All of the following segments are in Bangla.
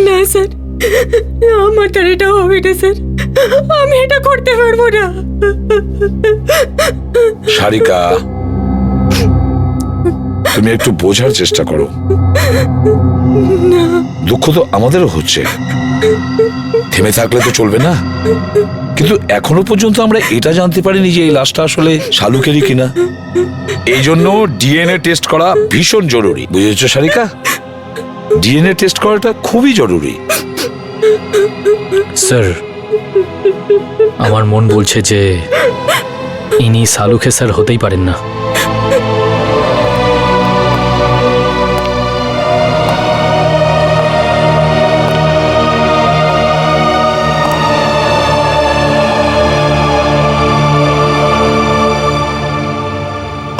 না স্যার, আমার দ্বারা এটা হবে না স্যার, আমি এটা করতে পারবো না। সারিকা, তুমি একটু বোঝার চেষ্টা করো। দুঃখ তো আমাদেরও হচ্ছে, থেমে থাকলে তো চলবে না। কিন্তু এখনো পর্যন্ত আমরা এটা জানতে পারিনি যে এই লাশটা আসলে শালুকেরই কিনা। এই জন্য ডিএনএ টেস্ট করা ভীষণ জরুরি, বুঝেছো সারিকা? ডিএনএ টেস্ট করাটা খুবই জরুরি। স্যার, আমার মন বলছে যে ইনি শালুকে স্যার হতেই পারেন না।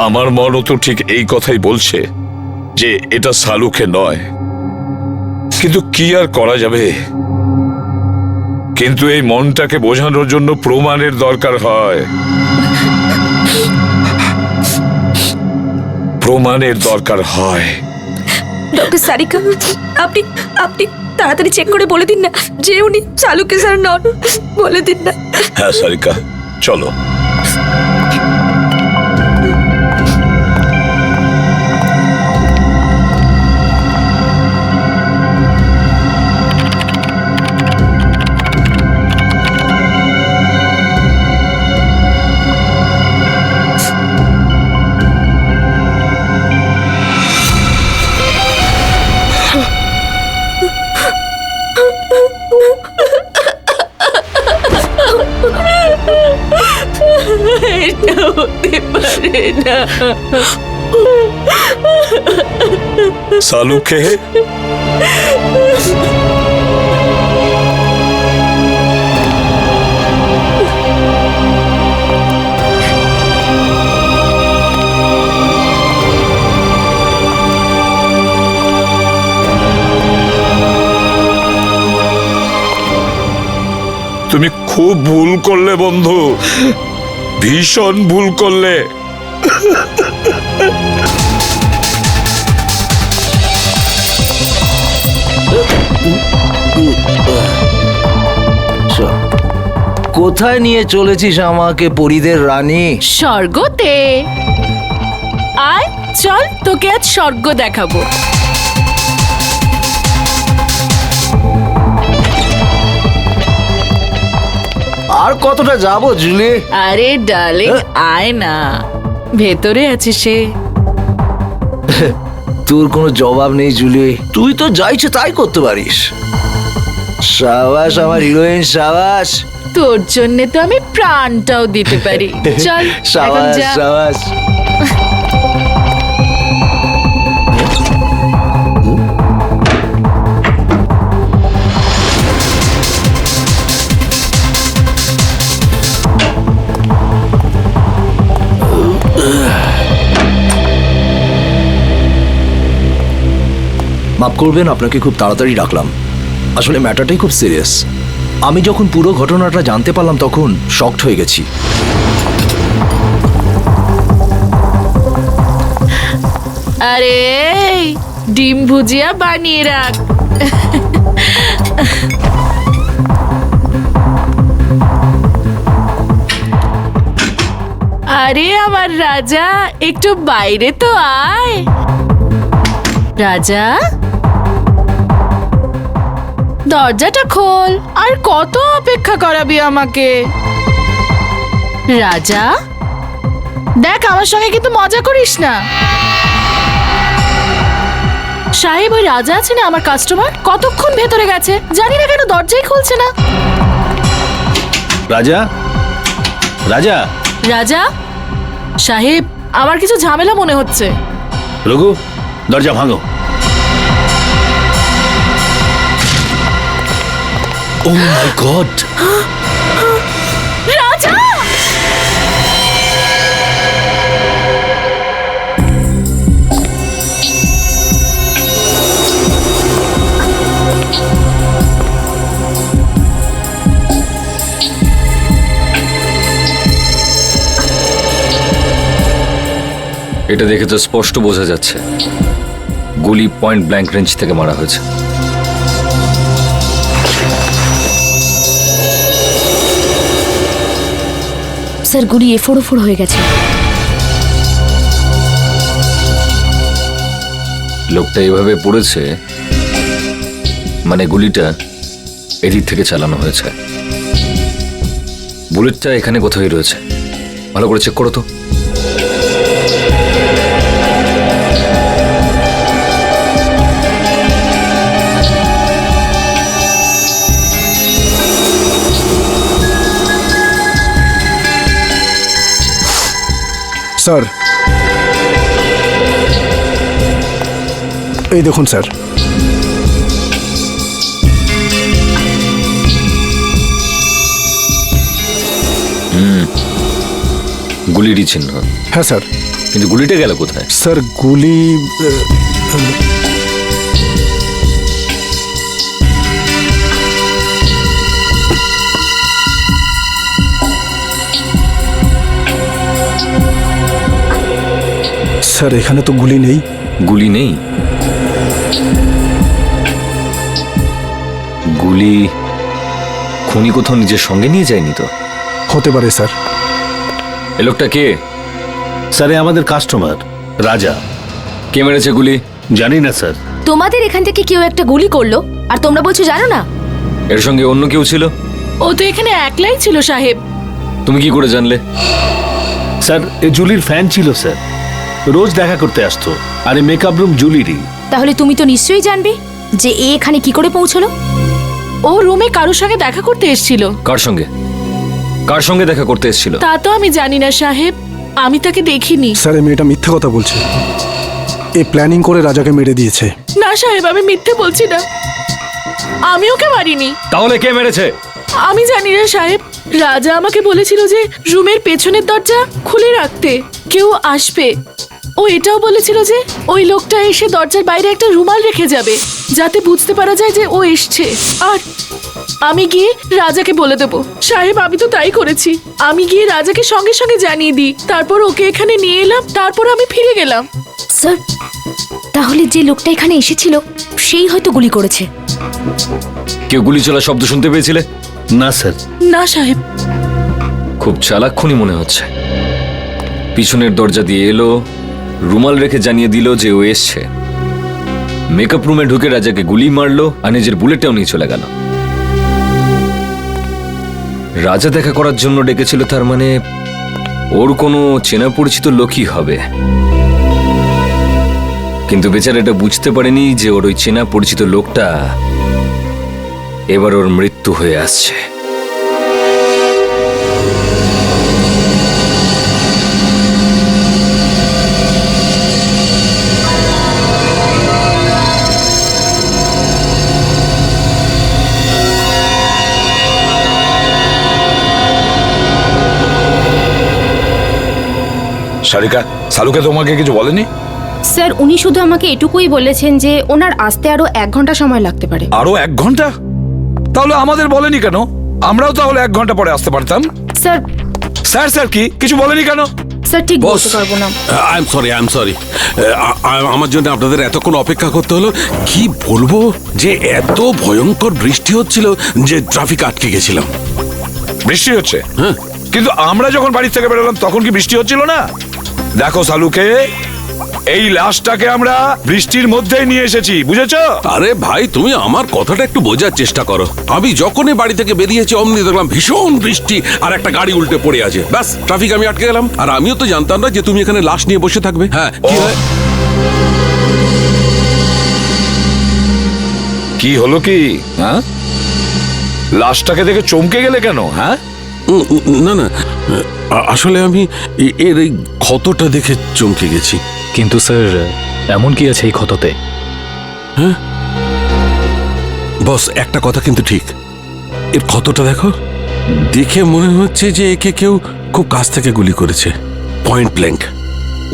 আমার মনও তো ঠিক এই কথাই বলছে যে এটা শালুকে নয়, কিন্তু কি আর করা যাবে। কিন্তু এই মনটাকে বোঝানোর জন্য প্রমাণের দরকার হয়, প্রমাণের দরকার হয়। ডক্টর সারিকা, আপনি আপনি তাড়াতাড়ি চেক করে বলে দিন না যে উনি শালুকে স্যার নন, বলে দিন না। হ্যাঁ সারিকা, চলো। এটা হতে পারে না। শালুকে তুমি খুব ভুল করলে বন্ধু, ভীষণ ভুল করলে। কোথায় নিয়ে চলেছিস আমাকে পরীদের রানী? স্বর্গতে। আয় চল, তোকে আজ স্বর্গ দেখাবো। আর কতটা যাবো জুলি? আরে ডার্লিং, আয় না, ভেতরে আছে সে। তোর কোনো জবাব নেই জুলি, তুই তো যা ইচ্ছে তাই করতে পারিস। সাবাস আমার হিরোইন, সাবাস। তোর জন্য তো আমি প্রাণটাও দিতে পারি। চল এখন সাবাস যা। সাবাস। মাফ করবেন, আপনাকে খুব তাড়াতাড়ি ডাকলাম। আসলে ম্যাটারটাই খুব সিরিয়াস। আমি যখন পুরো ঘটনাটা জানতে পারলাম তখন শকড হয়ে গেছি। আরে ডিম ভুজিয়া বানিয়ে রাখ। আরে আমার রাজা, একটু বাইরে তো আয়। রাজা, দরজাটা খোল। আর কত অপেক্ষা করাবি আমাকে? রাজা দেখ, আমার সঙ্গে কিন্তু মজা করিস না। সাহেব, ওই রাজা আছে না আমার কাস্টমার, কতক্ষণ ভেতরে গেছে, জানি না কেন দরজাই খুলছে না। রাজা, রাজা, রাজা সাহেব, আমার কিছু ঝামেলা মনে হচ্ছে। রঘু, দরজা ভাঙো। ও মাই গড! রাজা! এটা দেখে তো স্পষ্ট বোঝা যাচ্ছে গুলি পয়েন্ট ব্ল্যাঙ্ক রেঞ্জ থেকে মারা হয়েছে। স্যার গুলি এফোড় ওফোড় হয়ে গেছে। লোকটা এভাবে পড়েছে, মানে গুলিটা এদিক থেকে চালানো হয়েছে। বুলেটটা এখানে কোথায় রয়েছে, ভালো করে চেক করো তো। স্যার এই দেখুন স্যার, গুলিরই চিহ্ন, হ্যাঁ স্যার। কিন্তু গুলিটা গেল কোথায়? স্যার গুলি স্যার এখানে তো গুলি নেই। গুলি নেই? গুলি খুনি কোথাও নিজের সঙ্গে নিয়ে যায়নি তো? হতে পারে স্যার। এ লোকটা কে? স্যার এ আমাদের কাস্টমার রাজা। কে মেরেছে গুলি? জানি না স্যার। তোমাদের এখান থেকে কেউ একটা গুলি করলো আর তোমরা বলছো জানো না? এর সঙ্গে অন্য কেউ ছিল? ও তো এখানে একলাই ছিল সাহেব। তুমি কি করে জানলে? স্যার এ জুলির ফ্যান ছিল স্যার, রোজ দেখা করতে আসতো। আর এই মেকআপ রুম জুলিরই। তাহলে তুমি তো নিশ্চয়ই জানবে যে এ এখানে কি করে পৌঁছলো। ও রুমে কারোর সঙ্গে দেখা করতে এসেছিল। কার সঙ্গে? কার সঙ্গে দেখা করতে এসেছিল? তা তো আমি জানি না সাহেব, আমি তাকে দেখিনি। স্যার এই মেয়েটা মিথ্যে কথা বলছে। এ প্ল্যানিং করে রাজাকে মেরে দিয়েছে। না সাহেব, আমি মিথ্যে বলছি না, আমি ওকে মারিনি। তাহলে কে মেরেছে? আমি জানি না সাহেব, রাজা আমাকে বলেছিল যে রুমের পেছনের দরজা খুলে রাখতে, কেউ আসবে। ও এটাও বলেছিল যে ওই লোকটা এসে দরজার বাইরে একটা রুমাল রেখে যাবে, যাতে বুঝতে পারা যায় যে ও এসছে। আর আমি গিয়ে রাজাকে বলে দেবো। সাহেব আমি তো তাই করেছি, আমি গিয়ে রাজাকে সঙ্গে সঙ্গে জানিয়ে দিই, তারপর ওকে এখানে নিয়ে এলাম, তারপর আমি ফিরে গেলাম। স্যার তাহলে যে লোকটা এখানে এসেছিল সেই হয়তো গুলি করেছে। কেউ গুলি চলার শব্দ শুনতে পেয়েছিলে? না স্যার। না সাহেব। খুব চালাক খুনি মনে হচ্ছে। পিছনের দরজা দিয়ে এলো, রুমাল রেখে জানিয়ে দিল যে ও এসছে, মেকআপ রুমে ঢুকে রাজাকে গুলি মারলো আর নিজের বুলেটটাও নিয়ে চলে গেল। রাজা দেখা করার জন্য ডেকেছিল, তার মানে ওর কোনো চেনা পরিচিত লোকই হবে। কিন্তু বেচারা এটা বুঝতে পারেনি যে ওর ওই চেনা পরিচিত লোকটা এবার ওর মৃত্যু হয়ে আসছে। সারিকা, সালুকে তোমাকে কিছু বলেনি? স্যার উনি শুধু আমাকে এটুকুই বলেছেন যে ওনার আসতে আরো 1 ঘন্টা সময় লাগতে পারে। আরো 1 ঘন্টা? তাহলে আমাদের বলেনি কেন? আমরাও তাহলে 1 ঘন্টা পরে আসতে পারতাম। স্যার স্যার স্যার কি কিছু বলেনি কেন? স্যার ঠিক বলতে পারবো না। আই এম সরি আমার জন্য আপনাদের এতক্ষণ অপেক্ষা করতে হলো। কি বলবো যে এত ভয়ঙ্কর বৃষ্টি হচ্ছিল যে ট্রাফিক আটকে গেছিলাম। বৃষ্টি হচ্ছে? হ্যাঁ। কিন্তু আমরা যখন বাড়ি থেকে বেরোলাম তখন কি বৃষ্টি হচ্ছিল না? দেখো সালুকে, এই লাশটাকে আমরা বৃষ্টির মধ্যেই নিয়ে এসেছি, বুঝেছো? আরে ভাই তুমি আমার কথাটা একটু বোঝার চেষ্টা করো। আমি যখনই বাড়ি থেকে বেরিয়েছি অমনি দেখলাম ভীষণ বৃষ্টি আর একটা গাড়ি উল্টে পড়ে আছে। ব্যাস ট্রাফিক আমি আটকে গেলাম। আর আমিও তো জানতাম না যে তুমি এখানে লাশ নিয়ে বসে থাকবে। হ্যাঁ কি হলো কি? হ্যাঁ, লাশটাকে দেখে চমকে গেলে কেন? হ্যাঁ না না, আসলে আমি এর এই ক্ষতটা দেখে চমকে গেছি। কিন্তু স্যার এমন কি আছে এই ক্ষততে? হ্যাঁ বস, একটা কথা কিন্তু ঠিক, এর ক্ষতটা দেখো, দেখে মনে হচ্ছে যে একে কেউ খুব কাছ থেকে গুলি করেছে, পয়েন্ট ব্ল্যাঙ্ক।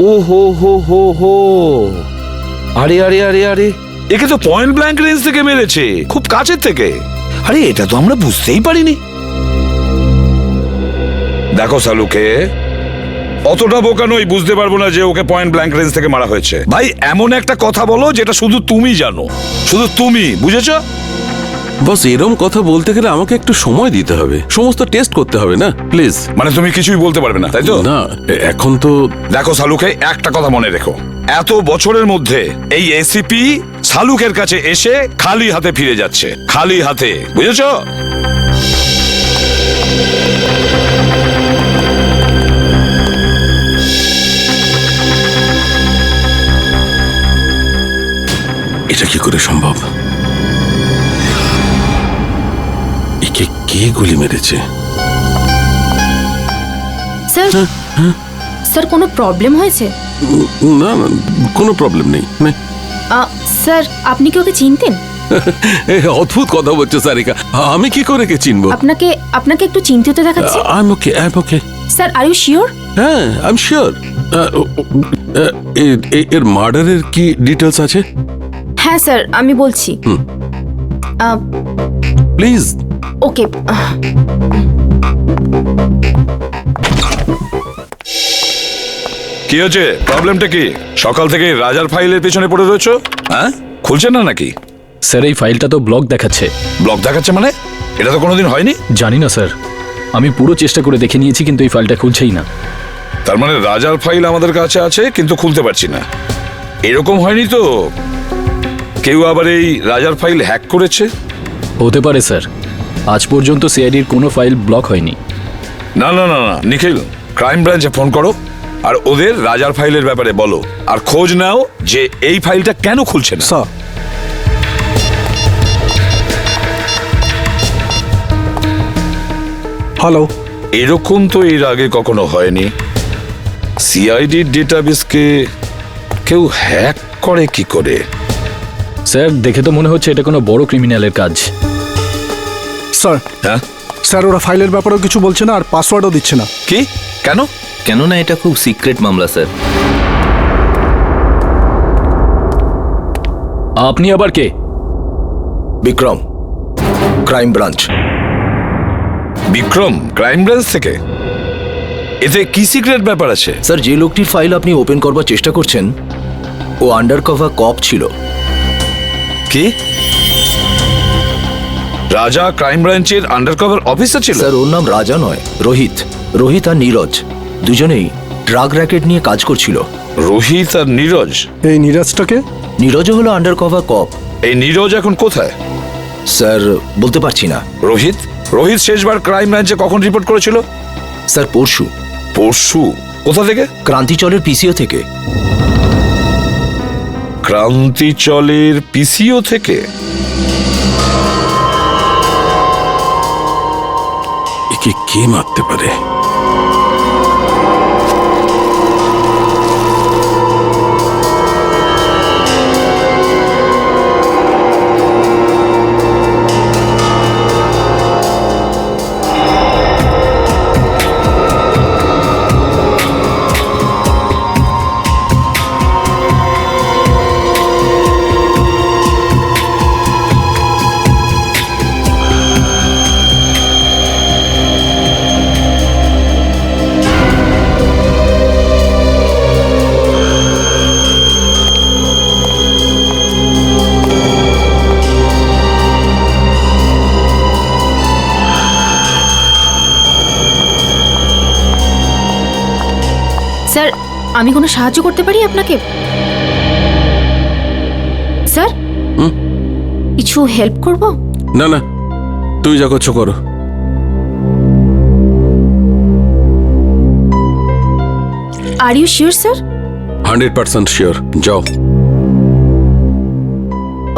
ও হো হো হো হো, আরে আরে আরে আরে, একে তো পয়েন্ট ব্ল্যাঙ্ক রেঞ্জ থেকে মেরেছে, খুব কাছের থেকে। আরে এটা তো আমরা বুঝতেই পারিনি। দেখো সালুকে, অতটা বোকা নই, বুঝতে পারবো না যে ওকে পয়েন্ট ব্ল্যাঙ্ক রেঞ্জ থেকে মারা হয়েছে। ভাই এমন একটা কথা বলো যেটা শুধু তুমি জানো, শুধু তুমি, বুঝেছো? বস এরম কথা বলতে গেলে আমাকে একটু সময় দিতে হবে, সমস্ত টেস্ট করতে হবে না প্লিজ। মানে তুমি কিছুই বলতে পারবে না, তাই তো? না এখন তো দেখো সালুকে, একটা কথা মনে রেখো, এত বছরের মধ্যে এই এসিপি সালুকের কাছে এসে খালি হাতে ফিরে যাচ্ছে, খালি হাতে, বুঝেছো? এটা কি করে সম্ভব? একে কে গুলি মেরেছে? স্যার স্যার কোনো প্রবলেম হয়েছে? না না, কোনো প্রবলেম নেই। স্যার আপনি কি ওকে চিনতেন? অদ্ভুত কথা বলছো সারিকা, আমি কি করে কে চিনবো? আপনাকে আপনাকে একটু চিন্তিত দেখাচ্ছে। I am okay. Sir are you sure? হ্যাঁ আই এম শিওর। এর মার্ডারের কি ডিটেলস আছে? হ্যাঁ স্যার আমি বলছি। প্লিজ। ওকে কি হচ্ছে, প্রবলেমটা কি? সকাল থেকে রাজার ফাইলের পেছনে পড়ে রয়েছো, হ্যাঁ? খুলছে না নাকি? স্যার এই ফাইলটা তো ব্লক দেখাচ্ছে। ব্লক দেখাচ্ছে মানে? এটা তো কোনোদিন হয়নি। জানি না স্যার, আমি পুরো চেষ্টা করে দেখে নিয়েছি কিন্তু এই ফাইলটা খুলছেই না। তার মানে রাজার ফাইল আমাদের কাছে আছে কিন্তু খুলতে পারছি না। এরকম হয়নি তো কেউ আবার এই রাজার ফাইল হ্যাক করেছে? হতে পারে স্যার, আজ পর্যন্ত সিআইডির কোনো ফাইল ব্লক হয়নি। না না না না, নিখিল ক্রাইম ব্রাঞ্চে ফোন করো আর ওদের রাজার ফাইলের ব্যাপারে বলো, আর খোঁজ নাও যে এই ফাইলটা কেন খুলছে না। Sir hello. এরকম তো এর আগে কখনো হয়নি। সিআইডির ডেটাবেসকে কেউ হ্যাক করে কি করে? স্যার দেখে তো মনে হচ্ছে এটা কোনো বড় ক্রিমিনালের কাজ। স্যার হ্যাঁ স্যার ওরা ফাইলের ব্যাপারেও কিছু বলছে না আর পাসওয়ার্ডও দিচ্ছে না। কি? কেন? কেননা এটা খুব সিক্রেট মামলা স্যার। আপনি আবার কে? Vikram, crime branch. Vikram crime branch থেকে? এতে কি সিক্রেট ব্যাপার আছে? স্যার যে লোকটির ফাইল আপনি ওপেন করবার চেষ্টা করছেন ও আন্ডার কভার কপ ছিল। কি? রাজা ক্রাইম ব্রাঞ্চের আন্ডারকভার অফিসার ছিল? স্যার ওর নাম রাজা নয়, রোহিত। রোহিত আর নীরজ দুজনেই ড্রাগ র্যাকেট নিয়ে কাজ করছিল। রোহিত আর নীরজ? এই নীরজটাকে? নীরজও হলো আন্ডার কভার কপ। এই নীরজ এখন কোথায়? স্যার বলতে পারছি না। রোহিত? রোহিত শেষবার ক্রাইম ব্রাঞ্চে কখন রিপোর্ট করেছিল? স্যার পরশু। পরশু? কোথা থেকে? ক্রান্তিচলের পিসিও থেকে। ক্রান্তিচলের পিসিও থেকে? একে কে মারতে পারে? স্যার আমি কোনো সাহায্য করতে পারি আপনাকে? স্যার কিছু হেল্প করব? না না, তুই যা করছো করো। Are you sure sir? 100% sure. যাও।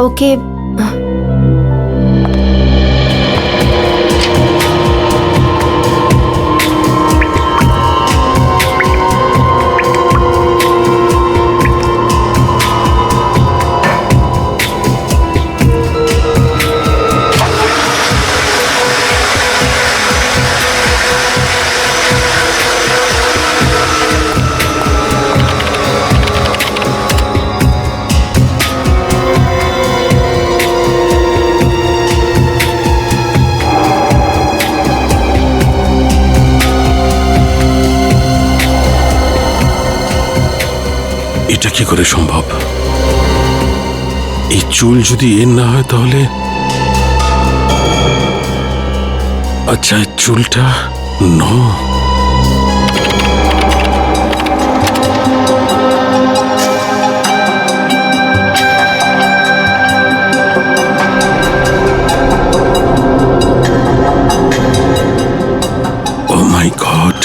ওকে এটা কি করে সম্ভব? এই চুল যদি এর না হয় তাহলে আচ্ছা চুলটা নো ও মাই গড,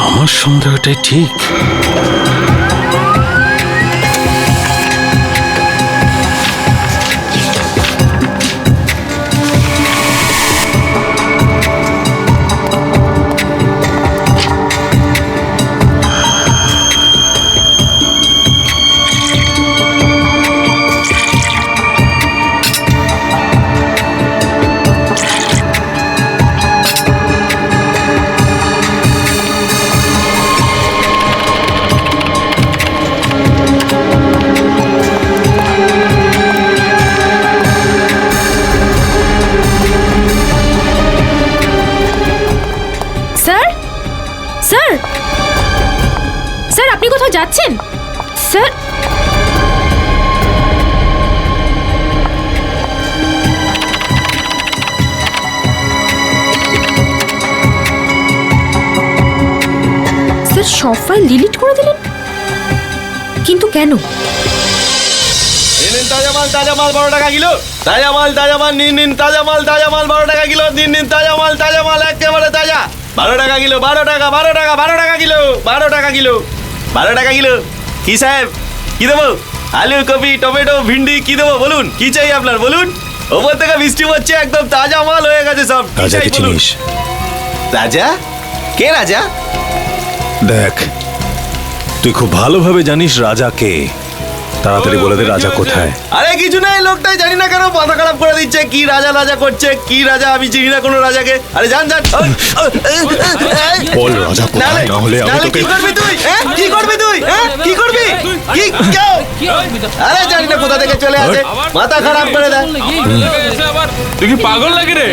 আমার সন্দেহটাই ঠিক। স্যার স্যার স্যার আপনি কোথাও যাচ্ছেন স্যার? স্যার সব ফাইল ডিলিট করে দিলেন, কিন্তু কেন? তাজা মাল 12 টাকা কিলো। তাজা মাল নিন তাজা মাল 12 টাকা কিলো। নিন তাজা মাল একেবারে তাজা। 12 টাকা কিলো, 12 টাকা কিলো, 12 টাকা কিলো, 12 টাকা কিলো। কি সাহেব কি দেবো? আলু, কপি, টমেটো, ভিন্ডি কি দেবো বলুন? কি চাই আপনার বলুন? ওপর থেকে বৃষ্টি হচ্ছে, একদম তাজা মাল হয়ে গেছে সব। রাজাকে চিনিস? রাজা? কে রাজা? দেখ, তুই খুব ভালোভাবে জানিস রাজা কে। তাড়াতাড়ি বলে দে রাজা কোথায়। আরে কিছু নাই, লোকটাই জানি না কেন মাথা খারাপ করে দিচ্ছে। কি রাজা করছে, কি রাজা? আমি চিনি না কোনো রাজাকে। আরে জান বল রাজা কোথায়, না হলে আমি তোকে। কি করবি তুই? কি করবি তুই? কি করবি? কি কেউ? আরে জানি না কোথা থেকে চলে আসে, মাথা খারাপ করে দেয়। তুই কি পাগল লাগে রে?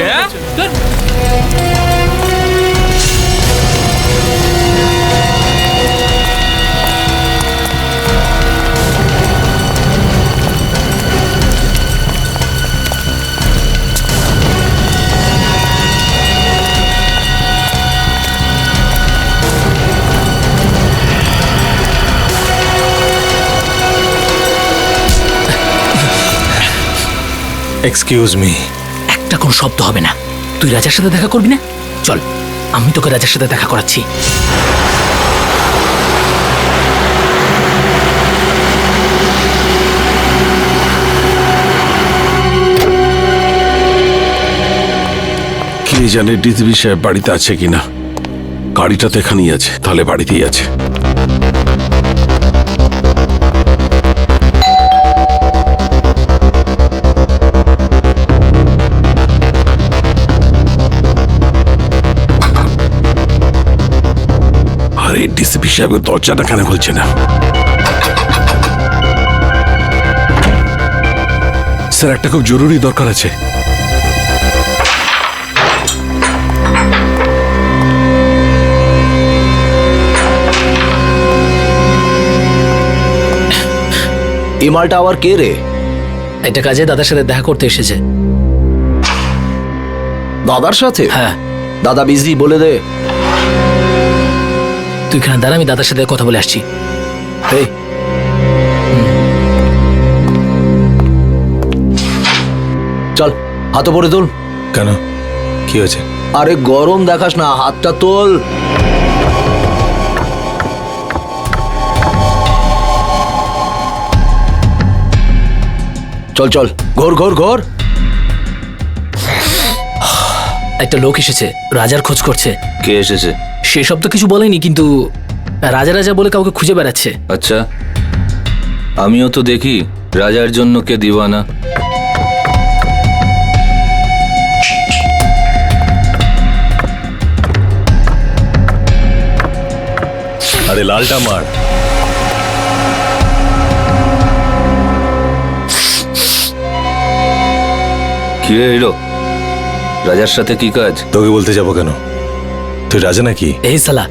Excuse me. একটা কোনো শব্দ হবে না। তুই রাজার সাথে দেখা করবি না? চল, আমি তোকে রাজার সাথে দেখা করাচ্ছি। কে জানে ডিসবি সাহেব বাড়িতে আছে কিনা। গাড়িটা তো এখানেই আছে, তাহলে বাড়িতেই আছে। আরে ডিসিপি সাহেব দরজাটা কেন খুলছে না? স্যার, একটা খুব জরুরি দরকার আছে। এই মালটা আবার কে রে? একটা কাজে দাদার সাথে দেখা করতে এসেছে। দাদার সাথে? হ্যাঁ। দাদা বিজি, বলে দে। তুই এখানে দাঁড়া, আমি দাদার সাথে কথা বলে আসছি। এই চল, হাত পরে তোল। কেন, কি হয়েছে? আরে গরম দেখাস না, হাতটা তোল। চল চল, ঘোর ঘোর ঘোর। একটা লোক এসেছে, রাজার খোঁজ করছে। কে এসেছে? সেসব তো কিছু বলেনি, কিন্তু রাজা রাজা বলে কাউকে খুঁজে বেড়াচ্ছে। আচ্ছা, আমিও তো দেখি রাজার জন্য কে দিওয়ানা। আরে লালটা মার। কি রে এলো? রাজার সাথে কি কাজ? তোকে বলতে যাবো কেন? তুই রাজা নাকি? এই সালা,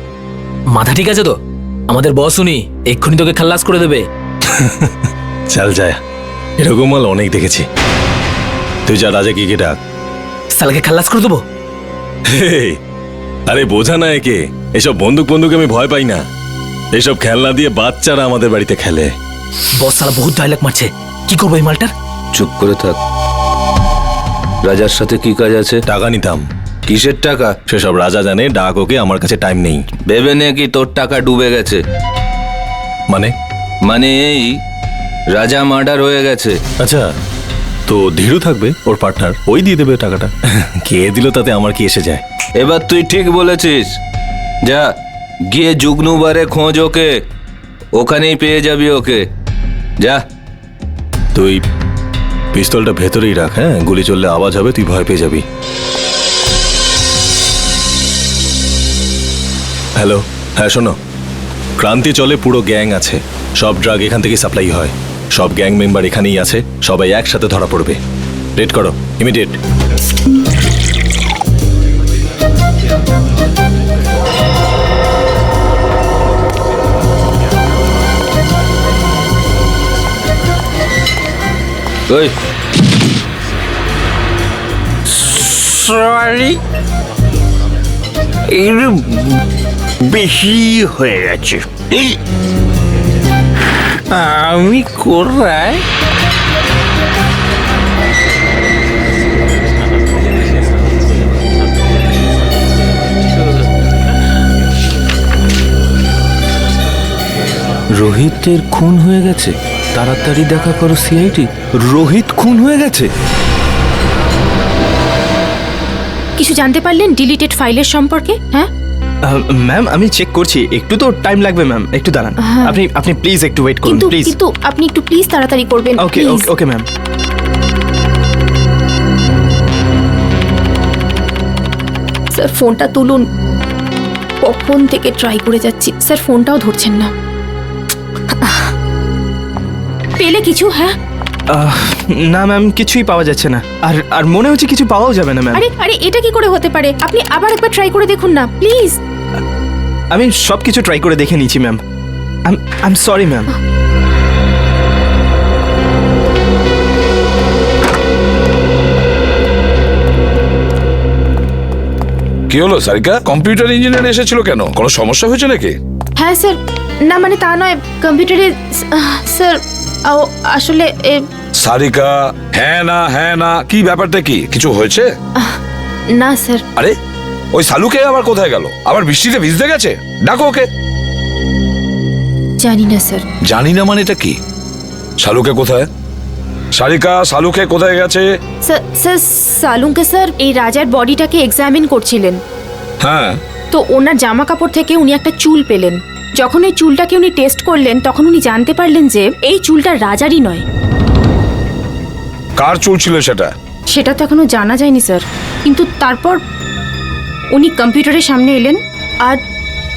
মাথা ঠিক আছে তো? আমাদের বস উনি, এক্ষুনি তোকে খাল্লাস করে দেবে। চল যায়, এরকম মাল অনেক দেখেছি। তুই যা রাজা কি ডাক। সালাকে খালাস করে দেবো। আরে বোঝা না একে, এসব বন্দুক আমি ভয় পাই না। এসব খেলনা দিয়ে বাচ্চারা আমাদের বাড়িতে খেলে। বস সালা বহুত ডায়লগ মারছে, কি করবো এই মালটার? চুপ করে থাক। রাজার সাথে কি কাজ আছে? টাকা নিতাম। কিসের টাকা? সেসব রাজা জানে, ডাক ওকে, আমার কাছে টাইম নেই। ভেবে নে কি তোর টাকা ডুবে গেছে। মানে এই রাজা মার্ডার হয়ে গেছে। আচ্ছা, তো ধীরু থাকবে, ওর পার্টনার, ওই দিয়ে দেবে টাকাটা। কে দিল তাতে আমার কি এসে যায়? এবার তুই ঠিক বলেছিস। যা গিয়ে জুগনুবারে খোঁজ ওকে, ওখানেই পেয়ে যাবি ওকে। যা। তুই পিস্তলটা ভেতরেই রাখ, হ্যাঁ? গুলি চললে আওয়াজ হবে, তুই ভয় পেয়ে যাবি। হ্যালো, হ্যাঁ শোনো, ক্রান্তি চলে পুরো গ্যাং আছে, সব ড্রাগ এখান থেকে সাপ্লাই হয়, সব গ্যাং মেম্বার এখানেই আছে, সবাই একসাথে ধরা পড়বে। রেড করো, ইমিডিয়েট। ওই সরি, একটু বেশি হয়ে গেছে। আমি কোথায়? রোহিতের খুন হয়ে গেছে, তাড়াতাড়ি দেখা করো সিআইডি। রোহিত খুন হয়ে গেছে। কিছু জানতে পারলেন ডিলিটেড ফাইলের সম্পর্কে? হ্যাঁ ম্যাম, আমি চেক করছি, একটু তো টাইম লাগবে ম্যাম, একটু দাঁড়ান। আপনি প্লিজ একটু ওয়েট করুন, প্লিজ। কিন্তু আপনি একটু প্লিজ তাড়াতাড়ি করবেন। ওকে ওকে ম্যাম। স্যার ফোনটা তুলুন, কখন থেকে ট্রাই করে যাচ্ছি, স্যার ফোনটাও ধরছেন না। পেলে কিছু? হ্যাঁ না ম্যাম, কিছুই পাওয়া যাচ্ছে না, আর মনে হচ্ছে কিছু পাওয়াও যাবে না ম্যাম। আরে এটা কি করে হতে পারে? আপনি আবার একবার ট্রাই করে দেখুন না প্লিজ। আমি সব কিছু ট্রাই করে দেখে নিয়েছি ma'am. I am sorry ma'am. কি হলো সারিকা, কম্পিউটার ইঞ্জিনিয়ার এসেছিল কেন? কোনো সমস্যা হয়েছে নাকি? হ্যাঁ স্যার, না মানে তা নয়, কম্পিউটারে স্যার আসলে সারিকা, হ্যাঁ না কি ব্যাপারটা কি? কিছু হয়েছে? না স্যার। আরে ওই সালুকে আবার কোথায় গেল? আবার বৃষ্টিতে ভিজতে গেছে? ডাকো ওকে। জানি না স্যার। জানি না মানে এটা কি? সালুকে কোথায়? সারিকা, সালুকে কোথায় গেছে? স্যার সালুকে স্যার এই রাজার বডিটাকে এক্সামিন করছিলেন। হ্যাঁ, তো ওনার জামা কাপড় থেকে উনি একটা চুল পেলেন। যখন ওই চুলটাকে উনি টেস্ট করলেন তখন উনি জানতে পারলেন যে এই চুলটা রাজারই নয়। কার চুল ছিল সেটা? সেটা তো এখনো জানা যায়নি স্যার, কিন্তু তারপর উনি কম্পিউটারের সামনে এলেন আর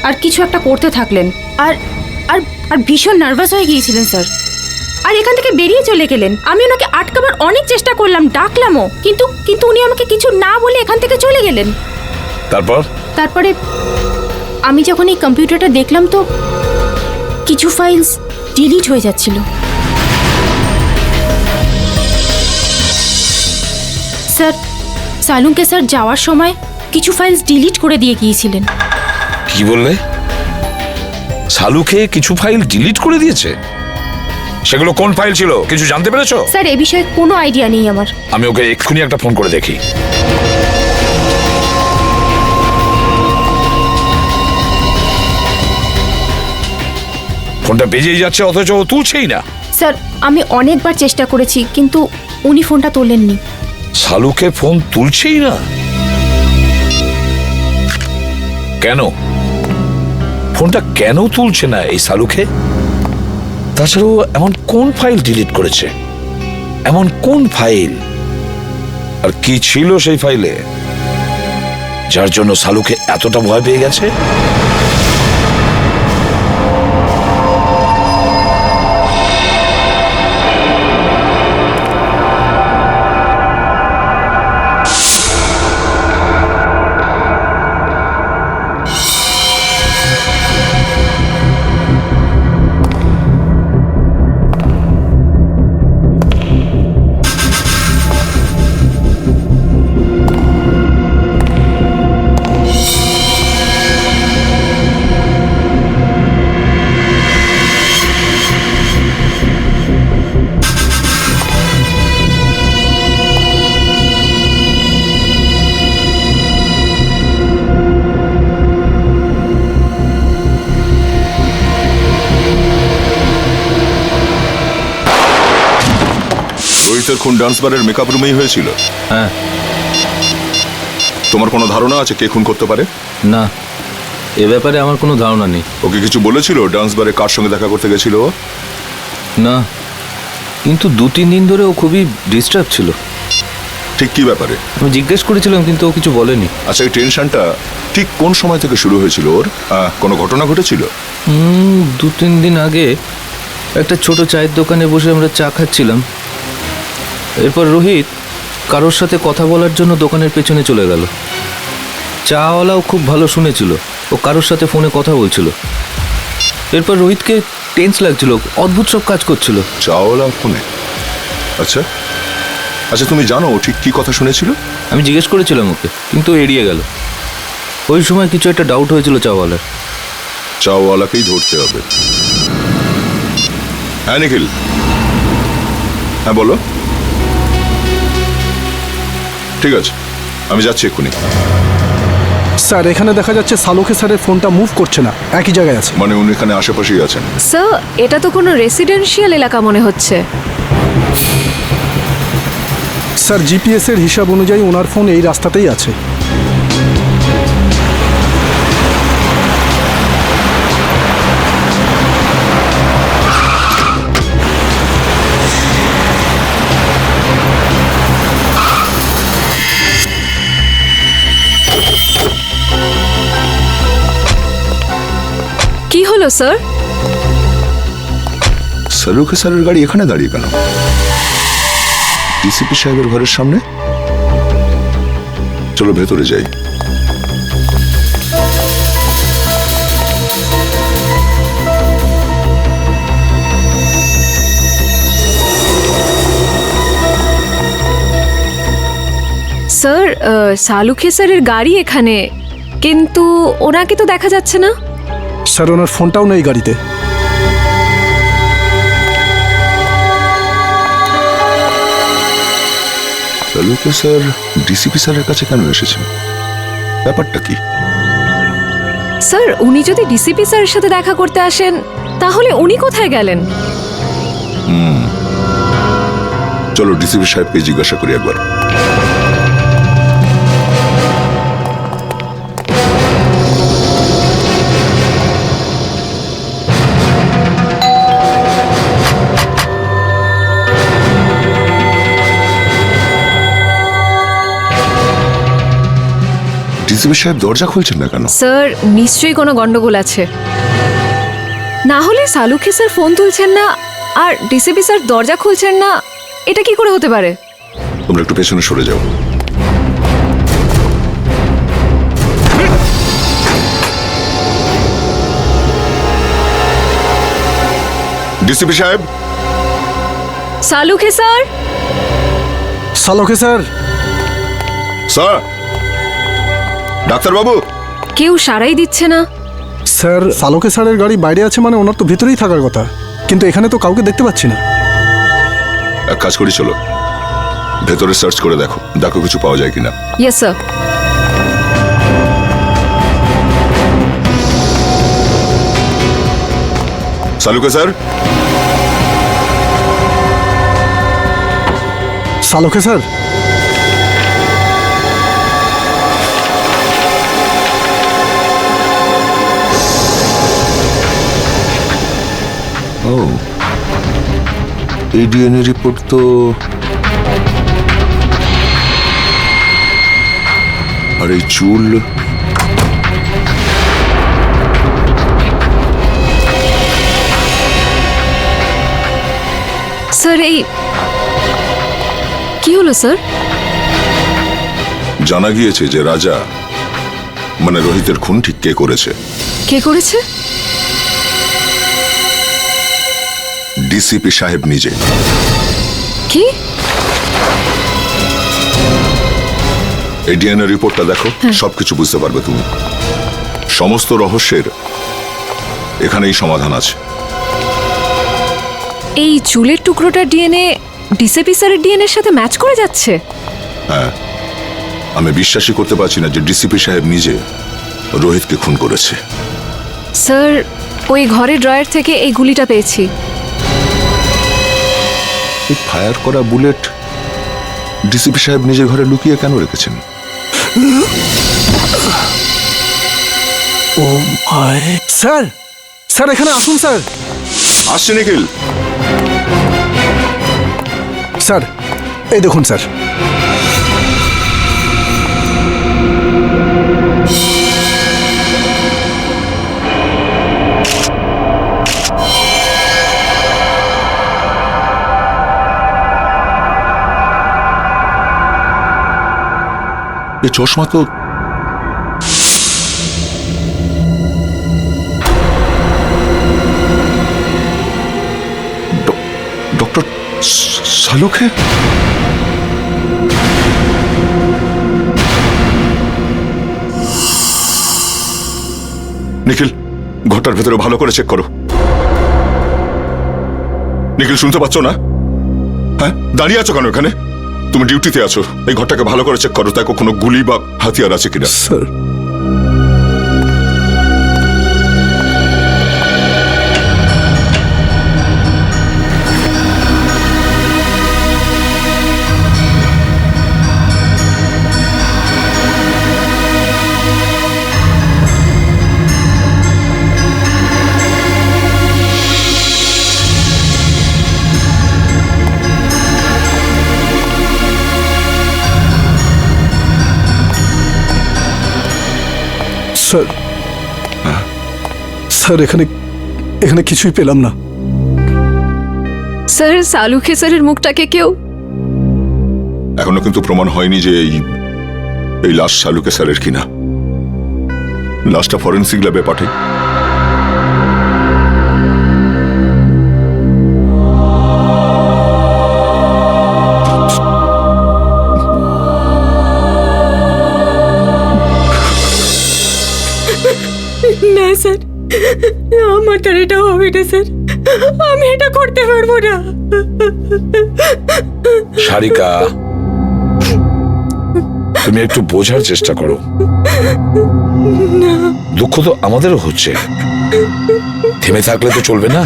আর কিছু একটা করতে থাকলেন, আর আর আর ভীষণ নার্ভাস হয়ে গিয়েছিলেন স্যার, আর এখান থেকে বেরিয়ে চলে গেলেন। আমি ওনাকে আটকাবার অনেক চেষ্টা করলাম, ডাকলামও, কিন্তু উনি আমাকে কিছু না বলে এখান থেকে চলে গেলেন। তারপরে আমি যখন এই কম্পিউটারটা দেখলাম তো কিছু ফাইলস ডিলিট হয়ে যাচ্ছিল। স্যার সালুকে স্যার যাওয়ার সময় কিছু ফাইলস ডিলিট করে দিয়ে গিয়েছিলেন। কি বললে? সালুকে কিছু ফাইল ডিলিট করে দিয়েছে? সেগুলো কোন ফাইল ছিল কিছু জানতে পেরেছো? স্যার এ বিষয়ে কোনো আইডিয়া নেই আমার। আমি ওকে এক্ষুনি একটা ফোন করে দেখি। ফোনটা বেজেই যাচ্ছে অথচ ও তুলছেই না। স্যার আমি অনেকবার চেষ্টা করেছি কিন্তু উনি ফোনটা তোলেননি। সালুকে ফোন তুলছেই না কেন? ফোনটা কেন তুলছে না এই সালুকে? তাছাড়াও এমন কোন ফাইল ডিলিট করেছে? এমন কোন ফাইল? আর কি ছিল সেই ফাইলে যার জন্য সালুকে এতটা ভয় পেয়ে গেছে? রোহিতের খুন ডান্স বারের মেকআপ রুমেই হয়েছিল? হ্যাঁ। তোমার কোনো ধারণা আছে কে খুন করতে পারে? না, এ ব্যাপারে আমার কোনো ধারণা নেই। ওকে কিছু বলেছিল ডান্স বারে কার সঙ্গে দেখা করতে গেছিল ও? না, কিন্তু 2-3 দিন ধরে ও খুবই ডিস্টার্ব ছিল। ঠিক কি ব্যাপারে? আমি জিজ্ঞেস করেছিলাম কিন্তু ও কিছু বলেনি। আচ্ছা, এই টেনশনটা ঠিক কোন সময় থেকে শুরু হয়েছিল ওর? কোনো ঘটনা ঘটেছিল? 2-3 দিন আগে একটা ছোট চায়ের দোকানে বসে আমরা চা খাচ্ছিলাম। এরপর রোহিত কারোর সাথে কথা বলার জন্য দোকানের পেছনে চলে গেল। চাওয়ালাও খুব ভালো শুনেছিল, ও কারোর সাথে ফোনে কথা বলছিল। এরপর রোহিতকে টেন্স লাগছিল, অদ্ভুত সব কাজ করছিল। চাওয়ালা ফোনে? আচ্ছা আচ্ছা, তুমি জানো ও ঠিক কি কথা শুনেছিল? আমি জিজ্ঞেস করেছিলাম ওকে, কিন্তু ও এড়িয়ে গেল। ওই সময় কিছু একটা ডাউট হয়েছিল চাওয়ালার। চাওয়ালাকেই ধরতে হবে। হ্যাঁ নিখিল, হ্যাঁ বলো। ঠিক আছে, আমি যাচ্ছি এক্ষুনি। স্যার, এখানে দেখা যাচ্ছে সালুকে স্যারের ফোনটা মুভ করছে না, একই জায়গায় আছে। মানে উনি এখানে আশেপাশেই আছেন? স্যার, এটা তো কোনো রেসিডেন্সিয়াল এলাকা মনে হচ্ছে। স্যার, জিপিএস এর হিসাব অনুযায়ী ওনার ফোন এই রাস্তাতেই আছে। কি হলো স্যার? সালুকে স্যারের গাড়ি এখানে দাঁড়িয়ে কেন? ডিসিপি সাহেবের ঘরের সামনে? চলো ভেতরে যাই। স্যার, সালুকে স্যারের গাড়ি এখানে, কিন্তু ওনাকে তো দেখা যাচ্ছে না। স্যার, ওনার ফোনটাও নেই গাড়িতে। সালুকে স্যার ডিসিপি স্যারের কাছে কেন এসেছেন? ব্যাপারটা কি? স্যার, উনি যদি ডিসিপি স্যারের সাথে দেখা করতে আসেন, তাহলে উনি কোথায় গেলেন? চলো ডিসিপি সাহেবকে জিজ্ঞাসা করি একবার। ডিসিপি সাহেব দরজা খুলছেন না কেন? স্যার, নিশ্চয়ই কোনো গন্ডগোল আছে। না হলে সালুকে স্যার ফোন তুলছেন না আর ডিসিপি স্যার দরজা খুলছেন না, এটা কি করে হতে পারে? তোমরা একটু পেছনে সরে যাও। ডিসিপি সাহেব। সালুকে স্যার। সালুকে স্যার। স্যার, ডাক্তারবাবু। কেউ সারাই দিচ্ছে না। স্যার, সালুকে স্যারের গাড়ি বাইরে আছে মানে ওনার তো ভিতরেই থাকার কথা, কিন্তু এখানে তো কাউকে দেখতে পাচ্ছি না। এক কাজ করি, চলো ভেতরে সার্চ করে দেখো, দেখো কিছু পাওয়া যায় কিনা। Yes sir. সালুকে স্যার। সালুকে স্যার। ও, এই ডিএনএ রিপোর্ট তো আর এই চুল। স্যার, এই কি হলো স্যার? জানা গিয়েছে যে রাজা মানে রোহিতের খুন ঠিক কে করেছে। কে করেছে? ডিসিপি সাহেব নিজে। কি? এই ডিএনএ রিপোর্টটা দেখো, সবকিছু বুঝতে পারবে তুমি। সমস্ত রহস্যের এখানেই সমাধান আছে। এই চুলের টুকরোটার ডিএনএ ডিসিপি স্যারের ডিএনএর সাথে ম্যাচ করে যাচ্ছে? হ্যাঁ, আমি বিশ্বাসই করতে পারছি না যে ডিসিপি সাহেব নিজে রোহিতকে খুন করেছে। স্যার, ওই ঘরের ড্রয়ার থেকে এই গুলিটা পেয়েছি। এই ফায়ার করা বুলেট ডিসিপি সাহেব নিজের ঘরে লুকিয়ে কেন রেখেছেন? ও মাই স্যার, স্যার এখানে আসুন স্যার। আসছে নিখিল। স্যার এই দেখুন স্যার, এই চশমা তো ডক্টর শালুকে। নিখিল, ঘরটার ভেতরে ভালো করে চেক করো। নিখিল, শুনতে পাচ্ছ না? হ্যাঁ, দাঁড়িয়ে আছো কেন এখানে? তুমি ডিউটিতে আছো, এই ঘরটাকে ভালো করে চেক করো, তাই কোনো গুলি বা হাতিয়ার আছে কিনা। স্যার স্যার, স্যার এখানে এখানে কিছুই পেলাম না। স্যার সালুকে স্যারের মুখটাকে কেউ এখনো কিন্তু প্রমাণ হয়নি যে এই লাশ শালুকে স্যারের কিনা। লাশটা ফরেন্সিক ল্যাবে পাঠাই। না স্যার, আমার তো এটা হবে না স্যার, আমি এটা করতে পারবো না। সারিকা, তুমি একটু বোঝার চেষ্টা করো। দুঃখ তো আমাদেরও হচ্ছে, থেমে থাকলে তো চলবে না।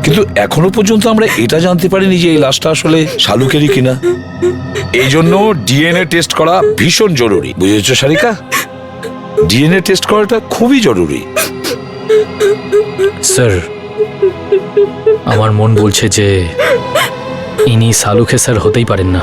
কিন্তু এখনো পর্যন্ত আমরা এটা জানতে পারিনি যে এই লাশটা আসলে শালুকেরই কিনা। এই জন্য ডিএনএ টেস্ট করা ভীষণ জরুরি, বুঝেছো সারিকা? ডিএনএ টেস্ট করাটা খুবই জরুরি। স্যার, আমার মন বলছে যে ইনি সালুকে স্যার হতেই পারেন না।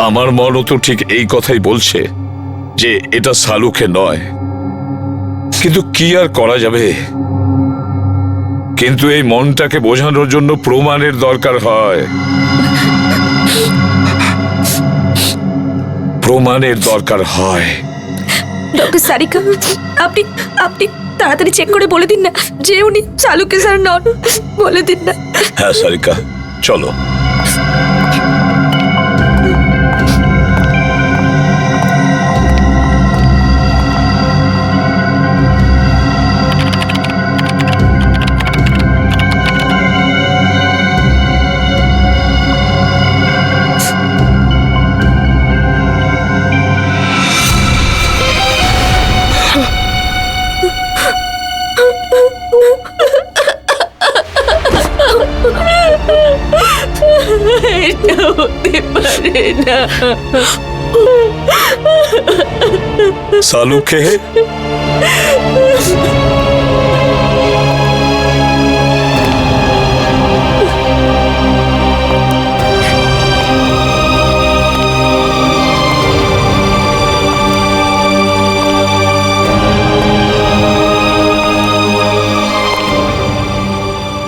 আমার মনও তো ঠিক এই কথাই বলছে যে এটা শালুকে নয়, কিন্তু কি আর করা যাবে? কিন্তু এই মনটাকে বোঝানোর জন্য প্রমাণের দরকার হয়, প্রমাণের দরকার হয়। ডক্টর সারিকা, আপনি আপনি তাড়াতাড়ি চেক করে বলে দিন না যে উনি সালুকে স্যার নন, বলে দিন না। হ্যাঁ সারিকা, চলো। এটা হতে পারে না। শালুকে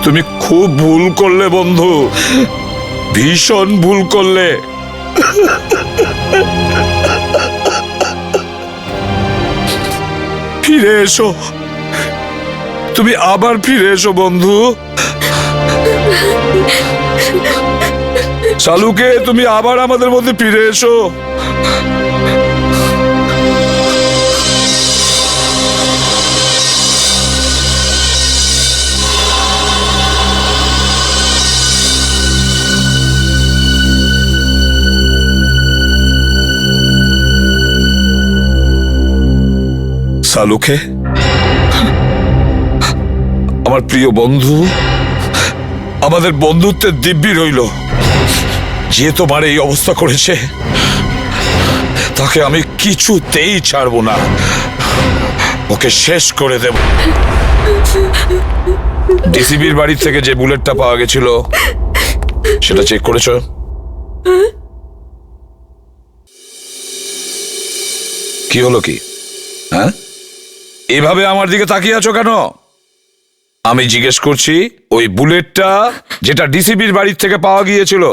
তুমি খুব ভুল করলে বন্ধু, ভীষণ ভুল করলে। ফিরে এসো, তুমি আবার ফিরে এসো বন্ধু। শালুকে, তুমি আবার আমাদের মধ্যে ফিরে এসো। সালুকে, আমার প্রিয় বন্ধু, আমাদের বন্ধুত্বের দিব্যি রইল। যে তোমার এই অবস্থা করেছে তাকে আমি কিছুতেই ছাড়বো না, ওকে শেষ করে দেব। ডিসিবির বাড়ি থেকে যে বুলেটটা পাওয়া গেছিল সেটা চেক করেছো? কি হলো কি? হ্যাঁ, এভাবে আমার দিকে তাকিয়ে আছো কেন? আমি জিজ্ঞেস করছি, ওই বুলেটটা যেটা ডিসিবির বাড়ির থেকে পাওয়া গিয়েছিল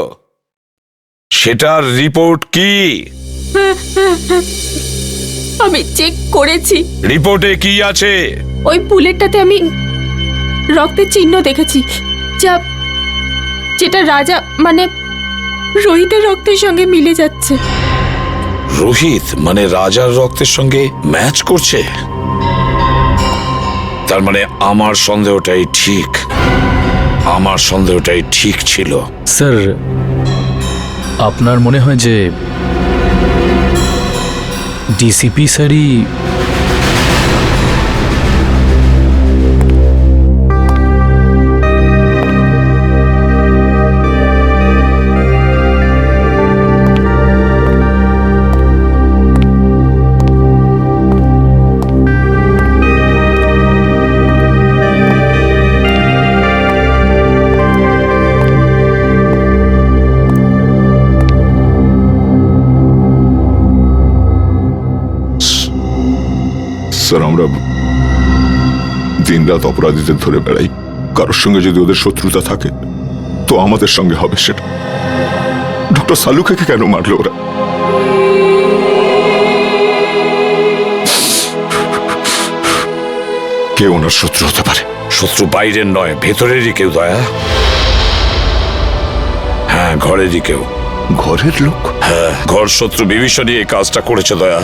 সেটার রিপোর্ট কি? আমি চেক করেছি, রিপোর্টে কি আছে? ওই বুলেটটাতে আমি রক্তের চিহ্ন দেখেছি, যেটা রাজা মানে রোহিতের রক্তের সঙ্গে মিলে যাচ্ছে। রোহিত মানে রাজার রক্তের সঙ্গে ম্যাচ করছে? তার মানে আমার সন্দেহটাই ঠিক, আমার সন্দেহটাই ঠিক ছিল। স্যার, আপনার মনে হয় যে ডিসিপি স্যারই স্যার, আমরা দিনরাত অপরাধীদের ধরে বেড়াই। কারোর সঙ্গে যদি ওদের শত্রুতা থাকে তো আমাদের সঙ্গে হবে সেটা। ডক্টর সালুকে কেন মারলো ওরা? কে ওনার শত্রু হতে পারে? শত্রু বাইরের নয়, ভেতরেরই কেউ দয়া। হ্যাঁ, ঘরেরই কেউ। ঘরের লোক? হ্যাঁ, ঘর শত্রু বিভীষণই এই কাজটা করেছে দয়া।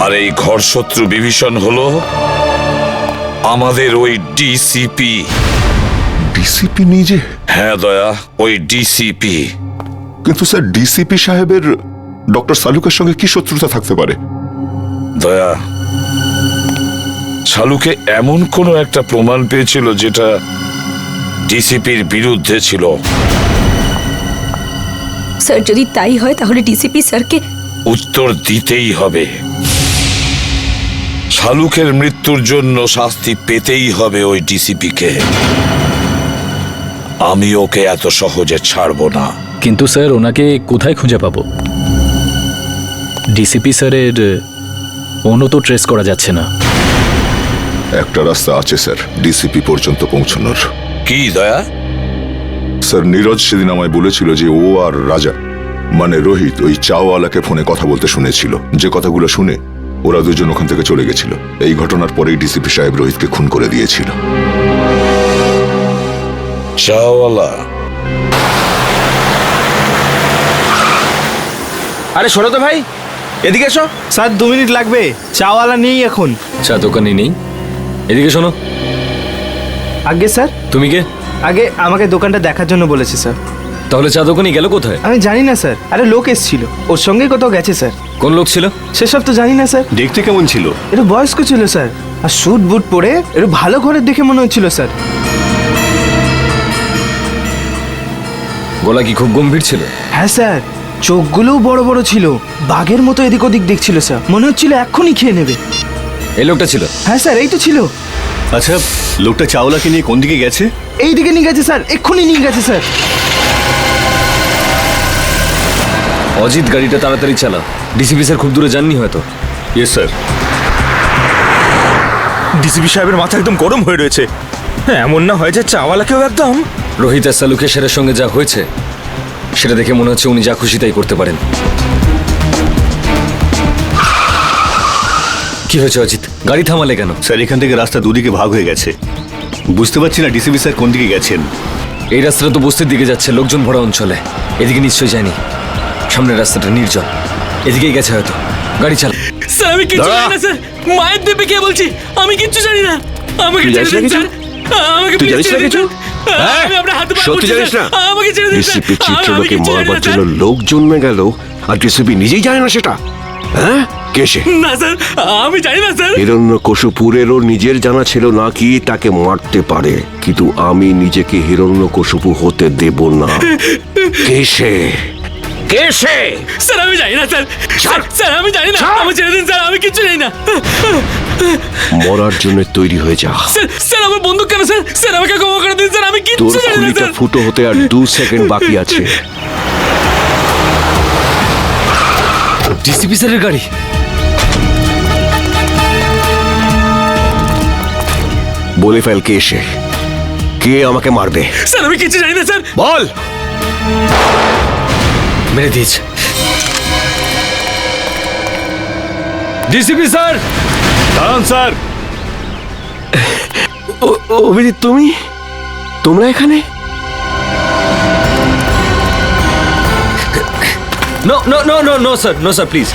আর এই ঘর শত্রু বিভীষণ হলো আমাদের ওই ডিসিপি। ডিসিপি নিজে? হ্যাঁ দয়া, ওই ডিসিপি। কিন্তু স্যার, ডিসিপি সাহেবের ডক্টর সালুকের সঙ্গে কি শত্রুতা থাকতে পারে? দয়া, সালুকে এমন কোনো একটা প্রমাণ পেয়েছিল যেটা ডিসিপির বিরুদ্ধে ছিল। স্যার, যদি তাই হয় তাহলে ডিসিপি স্যারকে উত্তর দিতেই হবে। শালুকের মৃত্যুর জন্য শাস্তি পেতেই হবে ওই ডিসিপিকে। আমি ওকে এত সহজে ছাড়বো না। কিন্তু স্যার, ওনাকে কোথায় খুঁজে পাবো? ডিসিপি স্যারের ফোনও তো ট্রেস করা যাচ্ছে না। একটা রাস্তা আছে স্যার ডিসিপি পর্যন্ত পৌঁছানোর। কি দয়া? স্যার, নীরজ সেদিন আমায় বলেছিল যে ও আর রাজা মানে রোহিত ওই চাওয়ালাকে ফোনে কথা বলতে শুনেছিল। যে কথাগুলো শুনে ওরা দুজন ওখান থেকে চলে গেছিল। এই ঘটনার পরেই ডিসিপি সাহেব রোহিতকে খুন করে দিয়েছিল। চাওয়ালা? আরে শোনো তো ভাই, এদিকে এসো। স্যার 2 মিনিট লাগবে, চাওয়ালা নেই এখন। চা দোকানে নেই? এদিকে শোনো। আগে স্যার। তুমি কে? আগে আমাকে দোকানটা দেখার জন্য বলেছে স্যার। তাহলে চা দোকানে গেল কোথায়? আমি জানি না স্যার। আরে লোক এসেছিল, ওর সঙ্গেই কোথাও গেছে স্যার। কোন লোক ছিল সেসব তো জানি না স্যার। দেখতে কেমন ছিল? একটু বয়স্ক ছিল স্যার, আর স্যুট বুট পরে একটু ভালো ঘরের দেখে মনে হচ্ছিল স্যার। গলা কি খুব গম্ভীর ছিল? হ্যাঁ স্যার, চোখগুলোও বড় বড় ছিল, বাঘের মতো এদিক ওদিক দেখছিল স্যার। মনে হচ্ছিল এক্ষুনি খেয়ে নেবে। এই লোকটা ছিল? হ্যাঁ স্যার, এই তো ছিল। আচ্ছা, লোকটা চাওলাকে নিয়ে কোন দিকে গেছে? এই দিকে নিয়ে গেছে স্যার, এক্ষুনি নিয়ে গেছে স্যার। অজিত, গাড়িটা তাড়াতাড়ি চালা। ডিসিপি স্যার খুব দূরে যাননি হয়তো। Yes sir. ডিসিপি সাহেবের মাথা একদম গরম হয়ে রয়েছে। এমন না হয় যে চাওয়ালাকেও একদম। রোহিত আর সালুকে স্যারের সঙ্গে যা হয়েছে সেটা দেখে মনে হচ্ছে উনি যা খুশি তাই করতে পারেন। কি হয়েছে অজিত? গাড়ি থামালে কেন? স্যার, এখান থেকে রাস্তা দুদিকে ভাগ হয়ে গেছে। বুঝতে পারছি না ডিসিপি স্যার কোন দিকে গেছেন। এই রাস্তাটা তো বস্তির দিকে যাচ্ছে, লোকজন ভরা অঞ্চলে। এদিকে নিশ্চয়ই যায়নি। সামনের রাস্তাটা নির্জন, এদিকেই গেছে হয়তো। গাড়ি চালা। স্যার, আমি কিচ্ছু জানি না স্যার। মায়ের দেবে কে বলছি? আমি কিচ্ছু জানি না। আমাকে ছেড়ে দিন স্যার। আমাকে প্লিজ ছেড়ে দিন। আমি আপনার হাতে পায়ে সত্যি জানিস না? আমাকে ছেড়ে দিন স্যার। ডিসিপি চিত্রলোকে মারবার জন্য লোক জন্মে গেল আর ডিসিপি নিজেই জানে না সেটা? হ্যাঁ, কে সে? না স্যার, আমি জানি না স্যার। হিরণ্যকশিপুরেরও নিজের জানা ছিল না কি তাকে মারতে পারে, কিন্তু আমি নিজেকে হিরণ্যকশিপু হতে দেব না। কে সে? কে সে? স্যার আমি জানি না স্যার। স্যার আমি জানি না, আমি ছেড়ে দিন স্যার, আমি কিচ্ছু জানি না। মরার জন্য তৈরি হয়ে যা। স্যার আমার বন্দুক কেন স্যার? স্যার আমাকে ক্ষমা করে দিন স্যার, আমি তোর কিচ্ছু জানি না খুলিটা স্যার। ফুটো হতে আর 2 সেকেন্ড বাকি আছে। ডিসিপি স্যারের গাড়ি। বলে ফেল কে সে, কে আমাকে মারবে। স্যার আমি কিচ্ছু জানি না স্যার। বল। মেরে দিয়েছে। ডিসিপি স্যার, দাঁড়ান স্যার। অভিজিৎ, তোমরা এখানে? No no no no no sir, no sir please.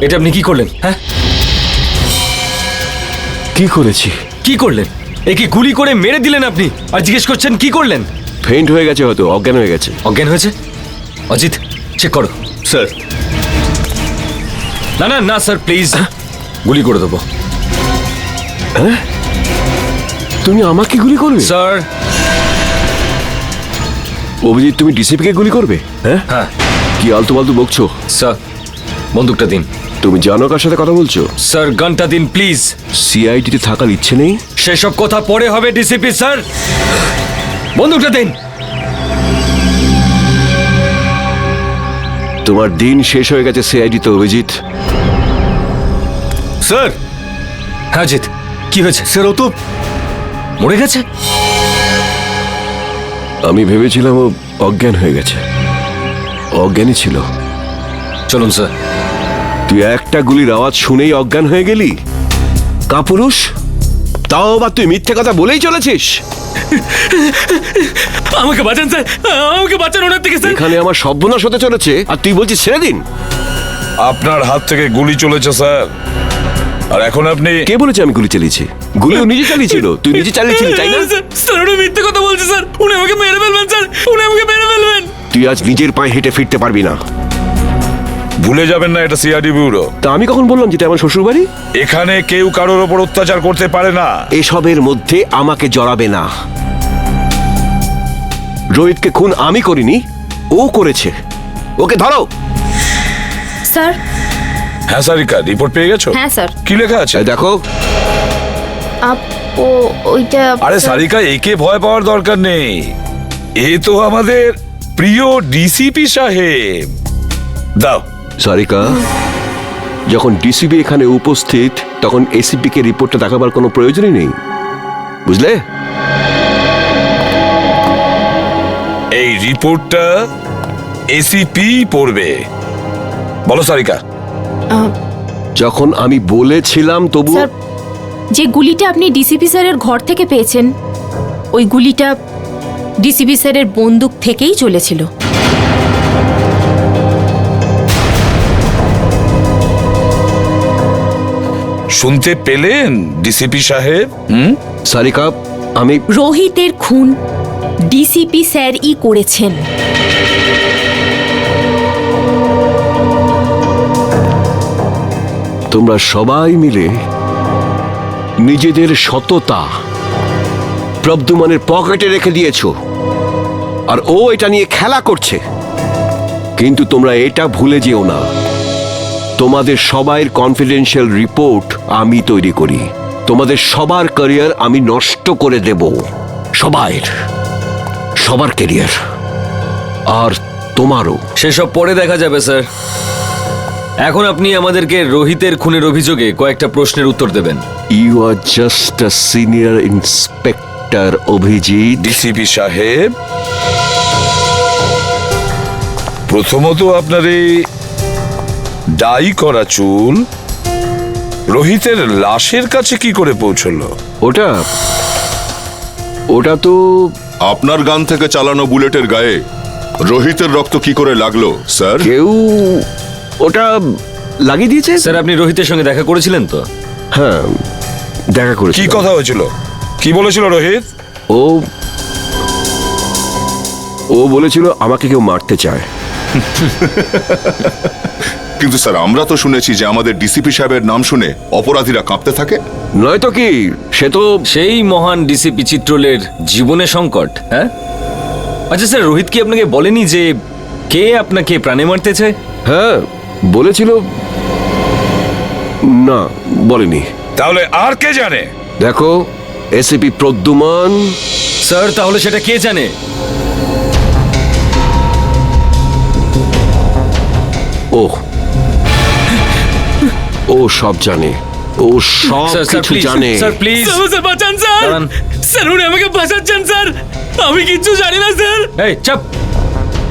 এটা আপনি কি করলেন? হ্যাঁ, কি করেছি? কি করলেন? একে গুলি করে মেরে দিলেন আপনি, আর জিজ্ঞেস করছেন কি করলেন? ফেইন্ট হয়ে গেছে, হয়তো অজ্ঞান হয়ে গেছে। অজ্ঞান হয়েছে? অজিত চেক করো। স্যার। না না না স্যার প্লিজ, গুলি করে দেবো। হ্যাঁ, তুমি আমাকে গুলি করবে? স্যার। অভিজিৎ, তুমি ডিসিপিকে গুলি করবে? হ্যাঁ হ্যাঁ। কি আলতু ফালতু বকছো? স্যার বন্দুকটা দিন। তুমি জানো কার সাথে কথা বলছো? স্যার গানটা দিন প্লিজ। সিআইডিতে থাকার ইচ্ছে নেই? সেসব কথা পরে হবে ডিসিপি স্যার, বন্দুকটা দিন। তোমার দিন শেষ হয়ে গেছে সিআইডিতে, অভিজিৎ। স্যার। হ্যাঁ জিৎ, কি হয়েছে? স্যার ও তো মরে গেছে। আমি ভেবেছিলাম ও অজ্ঞান হয়ে গেছে। অজ্ঞানই ছিল। চলুন স্যার। তুই একটা গুলির আওয়াজ শুনেই অজ্ঞান হয়ে গেলি? কাপুরুষ, তাও আবার তুই মিথ্যে কথা বলেই চলেছিস। আমাকে বাঁচান স্যার, আমাকে বাঁচান ওনার থেকে স্যার। এখানে আমার সর্বনাশ হতে চলেছে আর তুই বলছিস ছেড়ে দিন। আপনার হাত থেকে গুলি চলেছে স্যার, আর এখন আপনি। কে বলেছে আমি গুলি চালিয়েছি? গুলি ও নিজে চালিয়েছিল। তুই নিজে চালিয়েছিলি, তাই না? স্যার উনি মিথ্যে কথা বলছে স্যার, উনি আমাকে মেরে ফেলবেন স্যার, উনি আমাকে মেরে ফেলবেন। তুই আজ নিজের পায়ে হেঁটে ফিরতে পারবি না। ভুলে যাবেন না এটা সিআইডি ব্যুরো। তা আমি কখন বললাম যেটা আমার শ্বশুর বাড়ি? এখানে কেউ কারোর ওপর অত্যাচার করতে পারে না। এসবের মধ্যে আমাকে জড়াবে না। রোহিতকে খুন আমি করিনি, ও করেছে। ওকে ধরো। স্যার। হ্যাঁ সারিকা, রিপোর্ট পেয়ে গেছো? হ্যাঁ স্যার। কি লেখা আছে দেখো। ওইটা। আরে সারিকা, একে ভয় পাওয়ার দরকার নেই, এ তো আমাদের প্রিয় ডিসিপি সাহেব। দাও। সারিকা, যখন ডিসিপি এখানে উপস্থিত তখন এসিপি কে রিপোর্টটা দেখাবার কোনো প্রয়োজনই নেই, বুঝলে? এই রিপোর্টটা এসিপি পড়বে। বলো সারিকা। যখন আমি বলেছিলাম তবু। স্যার, যে গুলিটা আপনি ডিসিপি স্যারের ঘর থেকে পেয়েছেন, ওই গুলিটা ডিসিপি স্যারের বন্দুক থেকেই চলেছিল। শুনতে পেলেন ডিসিপি সাহেব? সারিকা, আমি। রোহিতের খুন ডিসিপি স্যারই করেছেন। তোমরা সবাই মিলে নিজেদের সততা প্রদ্যুম্নের পকেটে রেখে দিয়েছো, আর ও এটা নিয়ে খেলা করছে। কিন্তু তোমরা এটা ভুলে যেও না, তোমাদের সবাইয়ের কনফিডেন্সিয়াল রিপোর্ট আমি তৈরি করি। তোমাদের সবার ক্যারিয়ার আমি নষ্ট করে দেব, সবার ক্যারিয়ার, আর তোমারও। সেসব পরে দেখা যাবে স্যার। এখন আপনি আমাদেরকে রোহিতের খুনের অভিযোগে কয়েকটা প্রশ্নের উত্তর দেবেন। You are just a senior inspector Abhijit. DCP সাহেব, প্রথমত আপনার এই ডাই করা চুল রোহিতের লাশের কাছে কি করে পৌঁছলো? ওটা তো আপনার গান থেকে চালানো বুলেটের গায়ে রোহিতের রক্ত কি করে লাগলো স্যার? কেউ ওটা লাগিয়ে দিয়েছে। স্যার আপনি রোহিতের সঙ্গে দেখা করেছিলেন তো? হ্যাঁ, দেখা করেছি। কি কথা হয়েছিল? কি বলেছিল রোহিত? ও বলেছিল আমাকে কেউ মারতে চায়, কিন্তু স্যার আমরা তো শুনেছি যে আমাদের ডিসিপি সাহেবের নাম শুনে অপরাধীরা কাঁপতে থাকে। নয়তো কি, সে তো সেই মহান ডিসিপি চিত্রলের জীবনে সংকট। হ্যাঁ, আচ্ছা স্যার, রোহিত কি আপনাকে বলেনি যে কে আপনাকে প্রাণে মারতেছে? হ্যাঁ বলেছিল। না, বলেনি। তাহলে আর কে জানে? দেখো, এসিপি প্রদ্যুমান। স্যার, তাহলে সেটা কে জানে? ও সব জানে, ও সব কিছু জানে। স্যার প্লিজ, স্যার বাঁচান স্যার, স্যার উনি আমাকে বাঁচাচ্ছেন স্যার, আমি কিচ্ছু জানি না স্যার। এই চাপ,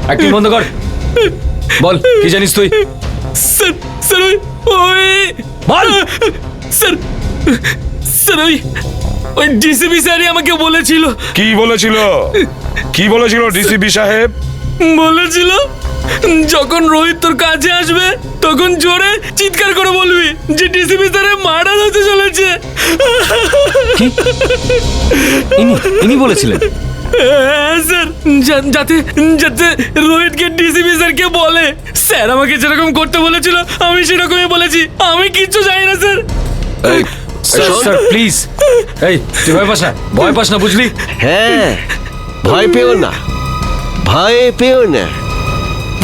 অ্যাক্টিং বন্ধ কর, বল কি জানিস তুই? স্যার স্যার ওই বল। স্যার স্যার ওই ডিসিপি স্যারই আমাকে বলেছিল। কি বলেছিল? কি বলেছিল ডিসিপি সাহেব? বলেছিল যখন রোহিত তোর কাছে আসবে তখন জোরে চিৎকার করে বলবি যে ডিসিপি স্যারের মারা হতে চলেছে। ইনি বলেছিলেন? হ্যাঁ স্যার, যাতে যাতে রোহিতকে ডিসিপি স্যারকে বলে। স্যার আমাকে যেরকম করতে বলেছিল আমি সেরকমই বলেছি, আমি কিচ্ছু জানি না স্যার। স্যার প্লিজ, এই তুই ভয় পাস না বুঝলি? হ্যাঁ, ভয় পেও না, ভয় পেও না,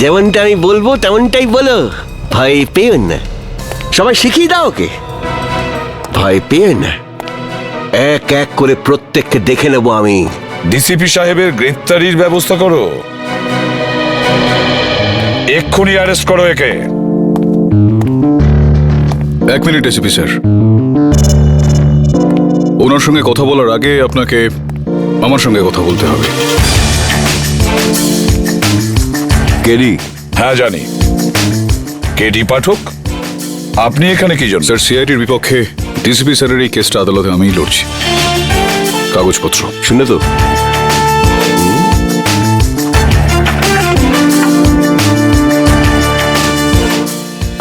যেমনটা আমি বলবো তেমনটাই বলো, ভয় পেও না। সবাই শিখিয়ে দাও ওকে, ভয় পেও না। এক এক করে প্রত্যেককে দেখে নেব আমি। ডিসিপি সাহেবের গ্রেফতারির ব্যবস্থা করো, এক্ষুনি অ্যারেস্ট করো একে। এক মিনিট এসিপি স্যার, ওনার সঙ্গে কথা বলার আগে আপনাকে আমার সঙ্গে কথা বলতে হবে। কেডি? হ্যাঁ জানি, কেডি পাঠক। আপনি এখানে কি জন্য? স্যার, সিআইডির বিপক্ষে ডিসিপি স্যারের এই কেসটা আদালতে আমিই লড়ছি। কাগজপত্র শুনে তো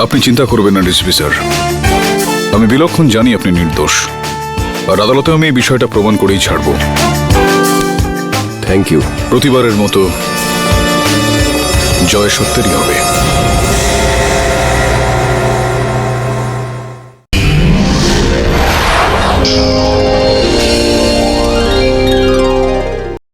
আপনি চিন্তা করবেন না ডিসিপি স্যার, আমি বিলক্ষণ জানি আপনি নির্দোষ, আর আদালতে আমি এই বিষয়টা প্রমাণ করেই ছাড়ব। Thank you. প্রতিবারের মতো জয় সত্যেরই হবে।